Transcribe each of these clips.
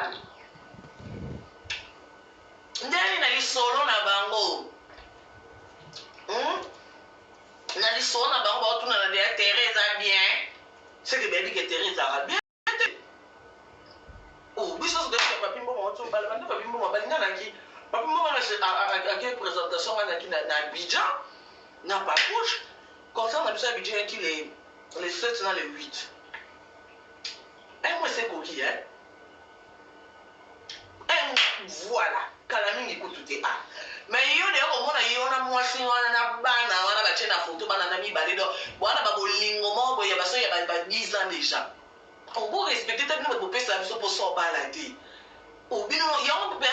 Kala. Ndani na lisolo na bango. Na lisolo na bango ba tuna na dia Teresa bien. C'est que baby que Teresa a bien. Oh, biso so de papi mbo mo to bala banda papi mbo mo bali na ki. Papi mbo na a quelle présentation na Abidjan na Papouche. Comme ça on a besoin Abidjan qui les 7 dans les 8. Moi c'est coquille hein. Voilà, Kalami écoute tout ah. Mais yo de ko mona yo na mwasi wana na bana wana ba chena photo bana na mi baledo. Bwana ba bolingo mo boya ba so ya ba 10 ans déjà. On peut respecter ta bino ba pesa biso pour so balade. O bino yo pe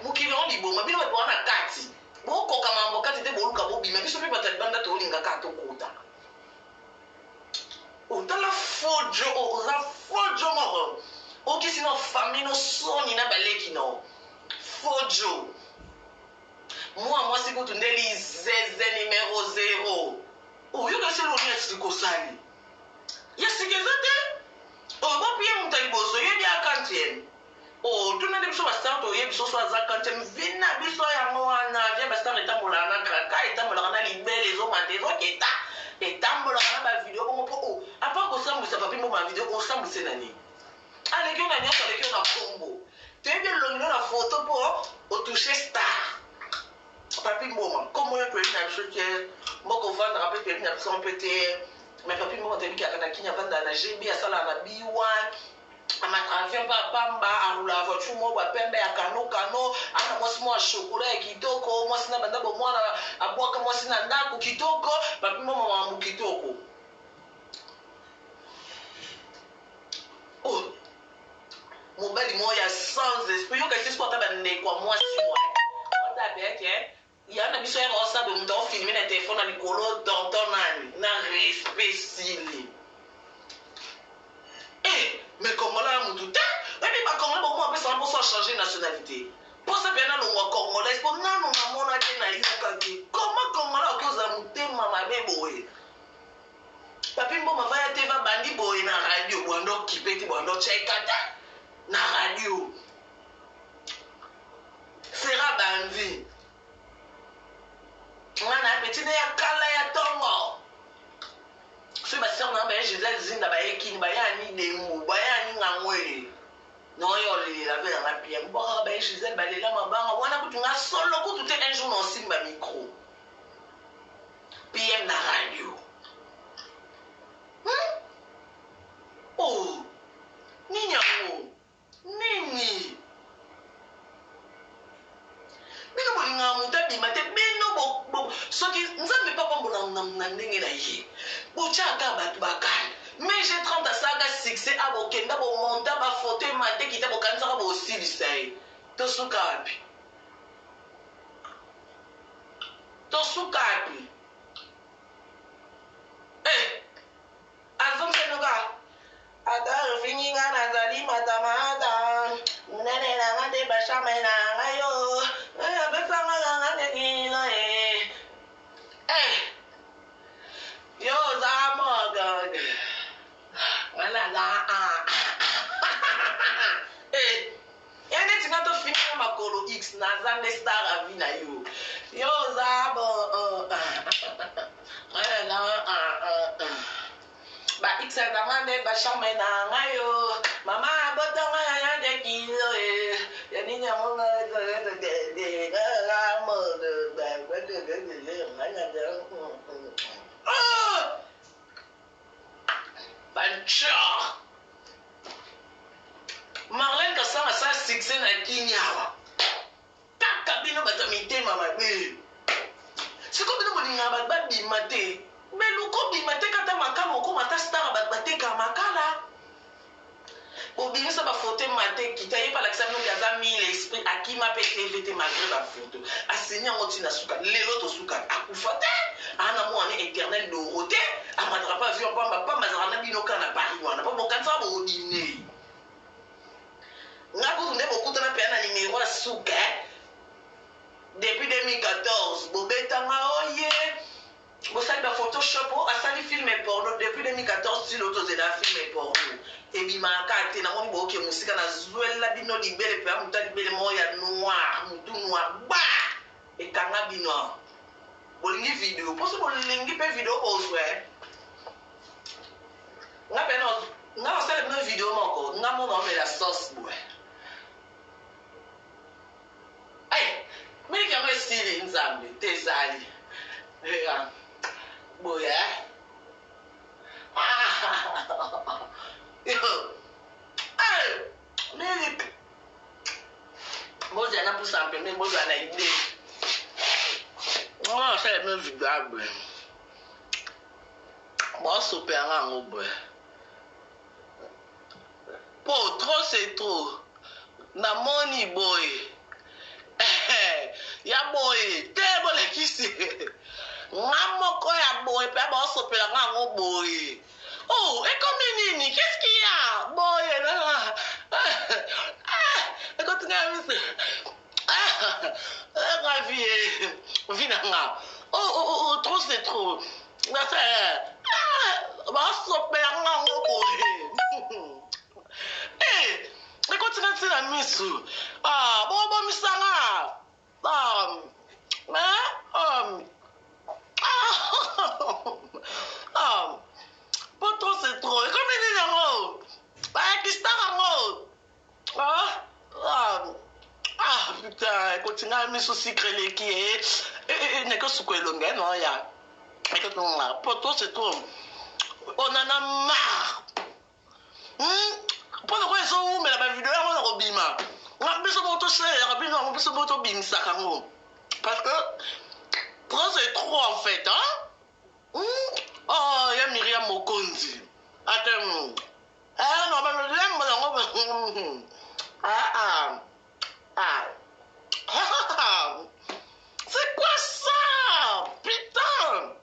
mukiro libo ma bino ba wana kati. Bo ko kama mbo kati te boluka bo bima biso pe ba banda to linga ka to kota. O tala fojo o ra fojo mo. O que sinon famille no soni na baleki no. Fojo. Moi c'est pour tundeli zeze numéro 0. O yo ka se lo ni siko sali. Ya sikezate. O bo pie mutali boso ye dia kantien. O tuna de biso bastant o ye biso so za kantien vina biso ya mwana via bastant etambola na kaka etambola na libele zo mande zo keta. Etambola na ba video ko po. Apa ko sambusa papi mo ma video ko sambuse nani. Allez, on a bien sur lesquels on a combo. Tu es bien le la photo pour toucher star. Papi moment, comment on peut dire une chose que moi qu'on va rappeler que une absence peut-être mais papi moment t'as dit qu'il y a un qui n'a pas dans la GB à ça là na B1 à ma vient pas pamba à la voiture moi wa pembe à kano ana moi chocolat kitoko moi sina banda bo moi à boire comme moi sina ndako kitoko papi moment mu kitoko. Oh mobali moya sans esprit yo kasi sport abande kwa mwasi moi onda beke ya na biso ya rosa be mto filmer na téléphone na likolo tonton nani na respect sili mais comment là mutu te et ba comment bon moi personne pour changer nationalité pour ça bien na lo congolais pour nanu na mona te na yuka ki comment là ko za mutema mabebo we papi mbo mavaya te va bandi boy na radio bondo kipeti bondo chekata na radio sera bandi mwana petit ya kala ya tongo so ba seur na ba Gisèle zinda ba ekini ba yani demu ba yani ngangwe no yo le la vera na bien ba Gisèle ba lela mabanga wana kutunga solo kutu te un jour no simba micro PM na radio oh nini bino bolinga mutabi mate bino bo soki nzambe papa mbona ndenge na ye bochaka batu bakala mais j'ai 30 à saga succès abokenda bo monta ba photo mate kita bokanza ka bo silisa ye to sukapi azom senoka aga fininga nazali matamata nene na ngade bashame na ngayo besanga ngade kila yo za moga wala za yani tinato fininga makolo x na zande star avina yo za bo ba iksa na ngande ba shame na ngayo mama botonga ya de kilo ya ninya monga de ga mo de ba de nganya de bancha Marlène Kassama sa succès na kinyawa kaka bino bato mitema mabe siko bino bolinga ba bimate meluko bimate kata makala ko mata star batbate ka makala obinisa ba photo mate kita ye pala kisa bino kaza mille esprit akima pe TVT malgré ba photo asenya ngoti na suka lelo to suka akufate ana mo ane éternel doroté amadra pas vu pamba zana bino kana Paris wana pa bokanza bo dîner ngako tunde bokuta na pe na numéro na suka depuis 2014 bobetanga oye bosali ba photoshop asali film porno depuis 2014 si l'auto c'est la film porno et ebimaka te namoni boke mosika nazwela bino libele mpe mutu libele moko ya noir mutu noir ba ekanga bino bolingi video mposo bolingi mpe video bozwa nga mpe nga osala bino video moko nga mona omela sauce boye miliki yango esili nzambe te ezali boye miliki bozala na pusa mpembe bozala na ide osala bino video aboye bosopelanga yango boye po trop c'est trop namoni boye ya boye te bolekisi nga moko ya boye mpe bosopelanga yango boye ekomi nini qu'est-ce qu'il y a boye ekotinga ya mise nga vi na nga trop c'est trop bosopelanga yango boye ekotinga ntina misu bobomisanga poto c'est trop ekomi nini yango bayakista yango putain ekotinga misu sikre leki nekosuko elonge noya ekotinga poto c'est trop on en a marre mpona ko ezowumela bavideo yango na kobima nga biso botoseyaka bino yango biso botobimisaka yango parce que trop c'est trop en fait ya Miriam Mokonzi ate normalement yango c'est quoi ça putain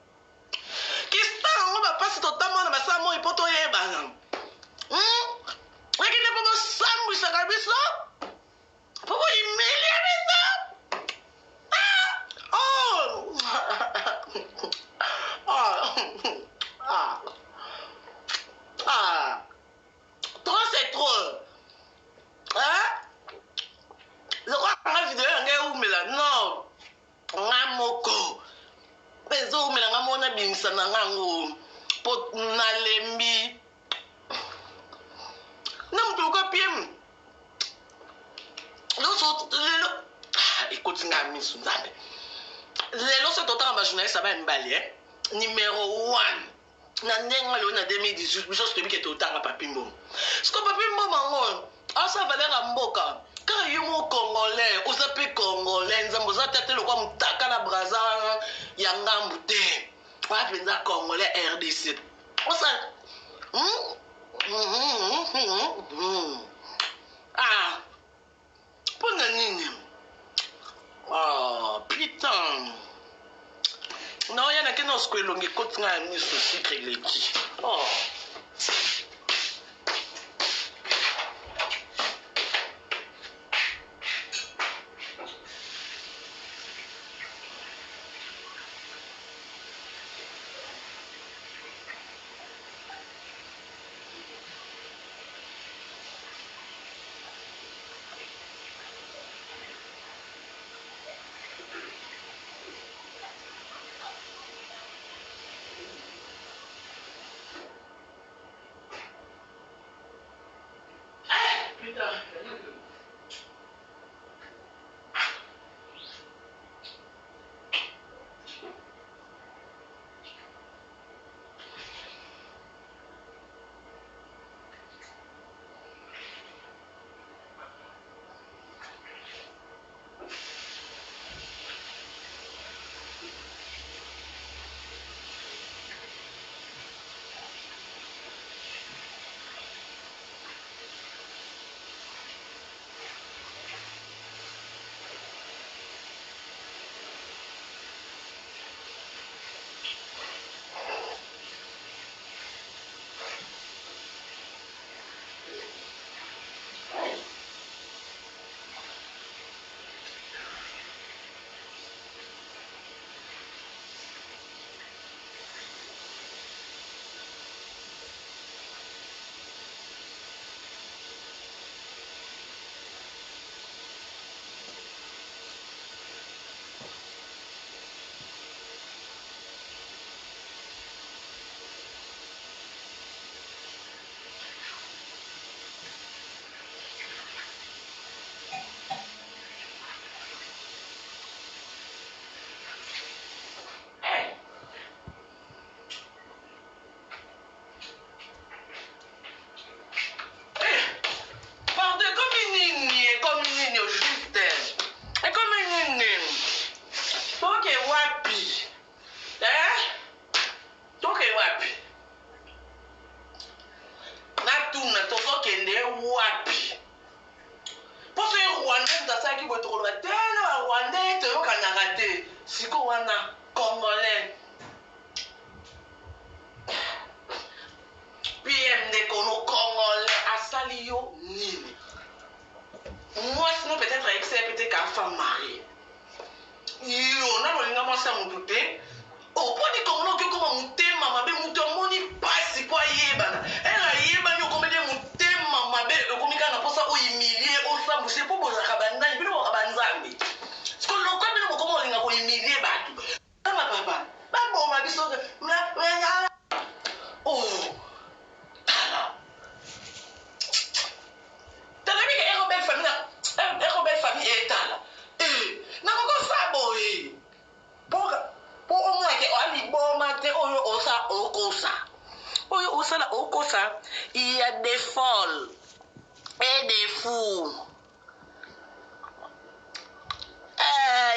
kista yango bapasi totamona basala moi po toyebana ekende po bosambwisaka biso po boimilia biso trop c'est trop lokwa nga video yange eumela non nga moko mpe ezoumela nga mona bimisa na ngango po nalembi na mutu okapie lelo ekotinga misu nzambe lelo so totanga bajournaliste aba mibale numéro 1 na ndenge lelo na 2018 biso sotobi ke totanga Papi Mboma siko Papi Mboma ngo asa valera mboka kaka yo mo congolais oza mpe congolais nzambe oza tete lokwa mutaka na braza ya ngambu te wana mpenza congolais RDC osa mpona nini putain naoya nake na osiko elongi ekotinga ya miso sikre eleki okende wapi poso ye rwandais tasalaki boye tokoloba tena barwandais toyokanaka te siko wana congolais pm ndekono congolais asali yo nini mwasi no peut-être ayebisa ye pete ka femme marie yo nano olinga mwasi ya motu te oponi kongola oki okoma motema mabe moto amoni mpasi po ayebana ayebani okomede motema mabe okomi kaka na mposa oimilie osambuse mpo bozalaka bandani bino boka banzambe siko lokwa bino bokoma olinga koimilie bato tanga papa baboma biso talabike ekobel famille etala nakokosabo po omwake aliboma te oyo osala okosa il y a des folles et des fous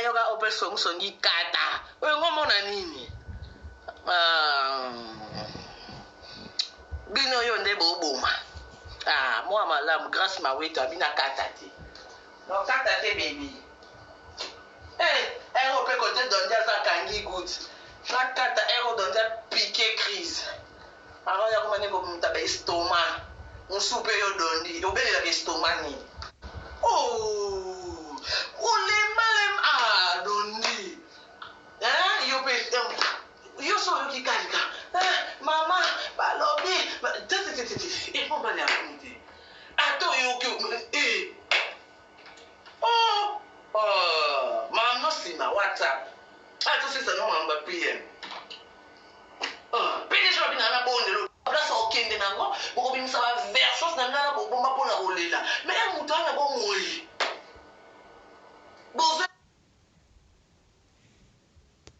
yoka ope songisongi kata oyo ngomona nini bino oyo nde boboma mwa malamu grâce maweto abina kata te no kata te bebi ero mpe kote dondi azakangi gut nakata ero dondi apike crise aroya komane komutaba estoma mosu mpe yo dondi obelelaka estoma nini olembalem dondi yo mpe yo so oyoki kalika